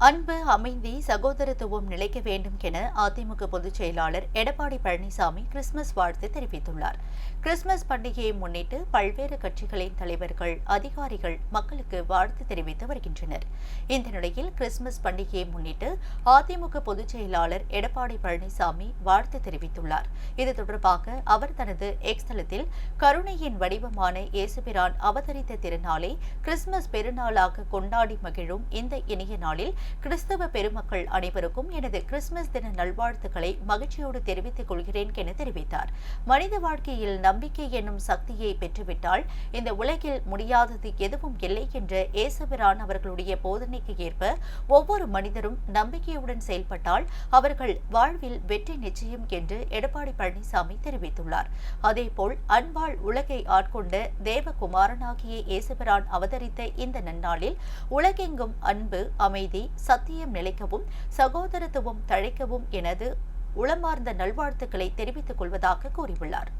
அன்பு, அமைதி, சகோதரத்துவம் நிலைக்க வேண்டும் என அதிமுக பொதுச் செயலாளர் எடப்பாடி பழனிசாமி கிறிஸ்துமஸ் வாழ்த்து தெரிவித்துள்ளார். கிறிஸ்துமஸ் பண்டிகையை முன்னிட்டு பல்வேறு கட்சிகளின் தலைவர்கள், அதிகாரிகள் மக்களுக்கு வாழ்த்து தெரிவித்து வருகின்றனர். இந்த நிலையில் கிறிஸ்துமஸ் பண்டிகையை முன்னிட்டு அதிமுக பொதுச் செயலாளர் எடப்பாடி பழனிசாமி வாழ்த்து தெரிவித்துள்ளார். இது தொடர்பாக அவர் தனது எக்ஸ் தளத்தில் கருணையின் வடிவமான இயேசுபிரான் அவதரித்த திருநாளை கிறிஸ்துமஸ் பெருநாளாக கொண்டாடி மகிழும் இந்த இனிய நாளில் கிறிஸ்தவ பெருமக்கள் அனைவருக்கும் எனது கிறிஸ்துமஸ் தின நல்வாழ்த்துக்களை மகிழ்ச்சியோடு தெரிவித்துக் கொள்கிறேன் என தெரிவித்தார். மனித வாழ்க்கையில் நம்பிக்கை என்னும் சக்தியை பெற்றுவிட்டால் இந்த உலகில் முடியாதது எதுவும் இல்லை என்ற இயேசுபிரான் அவர்களுடைய போதனைக்கு ஏற்ப ஒவ்வொரு மனிதரும் நம்பிக்கையுடன் செயல்பட்டால் அவர்கள் வாழ்வில் வெற்றி நிச்சயம் என்று எடப்பாடி பழனிசாமி தெரிவித்துள்ளார். அதேபோல் அன்பால் உலகை ஆட்கொண்ட தேவகுமாரனாகிய இயேசுபிரான் அவதரித்த இந்த நன்னாளில் உலகெங்கும் அன்பு, அமைதி, சத்தியம் நிலைக்கவும், சகோதரத்துவம் தழைக்கவும் எனது உளமார்ந்த நல்வாழ்த்துக்களை தெரிவித்துக் கொள்வதாக கூறியுள்ளார்.